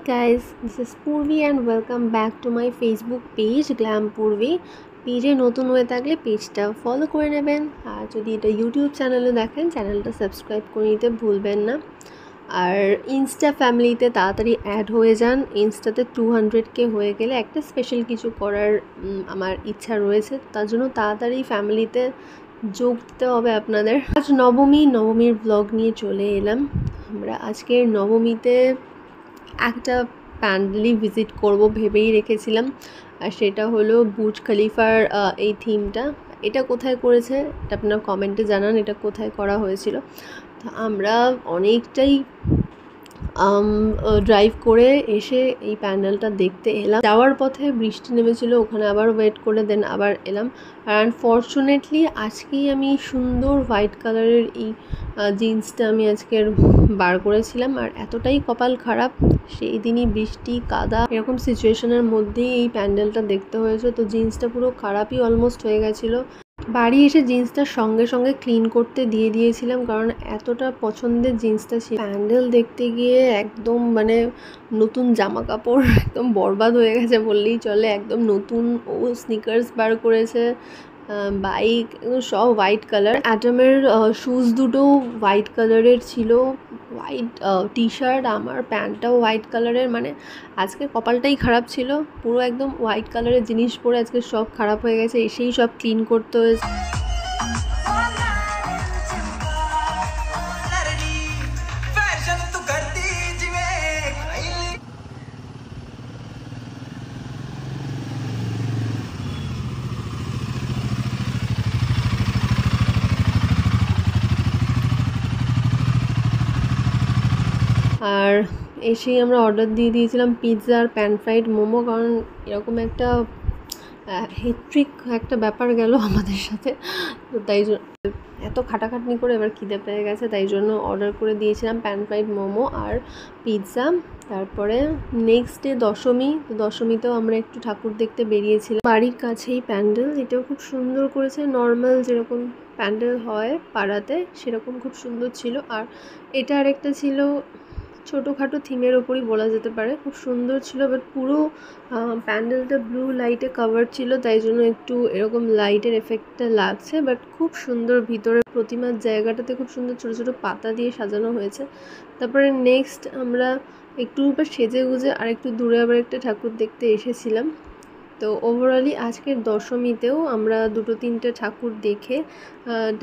guys, this is Purvi and welcome back to my Facebook page Glam Purvi. পেজে নতুন হয়ে থাকলে পেজটা ফলো করে নেবেন, আর যদি এটা ইউটিউব চ্যানেলে দেখেন চ্যানেলটা সাবস্ক্রাইব করে নিতে ভুলবেন না। আর ইনস্টা ফ্যামিলিতে তাড়াতাড়ি অ্যাড হয়ে যান। ইনস্টাতে 200K হয়ে গেলে একটা স্পেশাল কিছু করার আমার ইচ্ছা রয়েছে, তার জন্য তাড়াতাড়ি ফ্যামিলিতে যোগ দিতে হবে আপনাদের। আজ নবমীর ব্লগ নিয়ে চলে এলাম। আমরা আজকের নবমীতে একটা প্যান্ডেলই ভিজিট করব ভেবেই রেখেছিলাম, আর সেটা হলো বুর্জ খলিফার এই থিমটা। এটা কোথায় করেছে এটা আপনারা কমেন্টে জানান, এটা কোথায় করা হয়েছিল। তো আমরা অনেকটাই ড্রাইভ করে এসে এই প্যান্ডেলটা দেখতে এলাম। যাওয়ার পথে বৃষ্টি নেমেছিল, ওখানে আবার ওয়েট করে দেন আবার এলাম। আর আনফর্চুনেটলি আজকেই আমি সুন্দর হোয়াইট কালারের এই জিন্সটা আমি আজকের বার করেছিলাম, আর এতটাই কপাল খারাপ সেই দিনই বৃষ্টি কাদা এরকম সিচুয়েশনের মধ্যেই এই প্যান্ডেলটা দেখতে হয়েছে। তো জিন্সটা পুরো খারাপই অলমোস্ট হয়ে গেছিলো। বাড়ি এসে জিন্সটা সঙ্গে সঙ্গে ক্লিন করতে দিয়ে দিয়েছিলাম, কারণ এতটা পছন্দের জিন্সটা ছিল। প্যান্ডেল দেখতে গিয়ে একদম নতুন জামা কাপড় একদম বরবাদ হয়ে গেছে বললেই চলে। একদম নতুন স্নিকার্স বার করেছে, বাইক সব হোয়াইট কালার। অ্যাডামের শুজ দুটো হোয়াইট কালারের ছিল, হোয়াইট টি শার্ট, আমার প্যান্টটাও হোয়াইট কালারের। আজকে কপালটাই খারাপ ছিল, পুরো একদম হোয়াইট কালারের জিনিস পরে আজকে সব খারাপ হয়ে গেছে। এসেই সব ক্লিন করতে হয়েছে। আর এসেই আমরা অর্ডার দিয়ে দিয়েছিলাম পিৎজা আর প্যান ফ্রাইড মোমো, কারণ এরকম একটা হেট্রিক একটা ব্যাপার গেল আমাদের সাথে। তো তাই এত খাটাখাটনি করে এবার খিদে পেয়ে গেছে, তাই জন্য অর্ডার করে দিয়েছিলাম প্যান ফ্রাইড মোমো আর পিৎজা। তারপরে নেক্সট ডে দশমী, তো দশমীতেও আমরা একটু ঠাকুর দেখতে বেরিয়েছিলাম। বাড়ির কাছেই প্যান্ডেল, এটাও খুব সুন্দর করেছে। নর্মাল যেরকম প্যান্ডেল হয় পাড়াতে সেরকম খুব সুন্দর ছিল। আর এটা আরেকটা ছিল ছোটোখাটো থিমের ওপরই বলা যেতে পারে, খুব সুন্দর ছিল। বাট পুরো প্যান্ডেলটা ব্লু লাইটে কাভার ছিল, তাই জন্য একটু এরকম লাইটের এফেক্টটা লাগছে। বাট খুব সুন্দর, ভিতরে প্রতিমার জায়গাটাতে খুব সুন্দর ছোটো ছোটো পাতা দিয়ে সাজানো হয়েছে। তারপরে নেক্সট আমরা একটু সেজে গুজে আর একটু দূরে আবার একটা ঠাকুর দেখতে এসেছিলাম। তো ওভারঅলি আজকের দশমীতেও আমরা 2-3টে ঠাকুর দেখে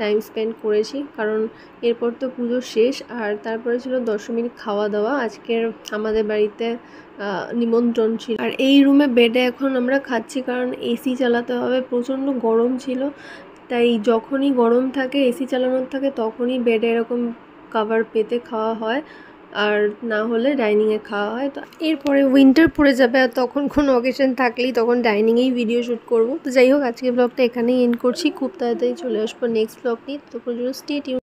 টাইম স্পেন্ড করেছি, কারণ এরপর তো পুজো শেষ। আর তারপরে ছিল দশমীর খাওয়া দাওয়া। আজকের আমাদের বাড়িতে নিমন্ত্রণ ছিল। আর এই রুমে বেডে এখন আমরা খাচ্ছি, কারণ এসি চালাতে হবে, প্রচণ্ড গরম ছিল। তাই যখনই গরম থাকে এসি চালানোর থাকে তখনই বেডে এরকম কাভার পেতে খাওয়া হয়, আর না হলে ডাইনিংয়ে খাওয়া হয়। তো এরপরে উইন্টার পড়ে যাবে, আর তখন কোনো অকেশন থাকলেই তখন ডাইনিংয়েই ভিডিও শ্যুট করব। তো যাই হোক, আজকের ব্লগটা এখানেই এন্ড করছি। খুব তাড়াতাড়ি চলে আসবো নেক্সট ব্লগ নিয়ে, তখন জন্য স্টে টিউন।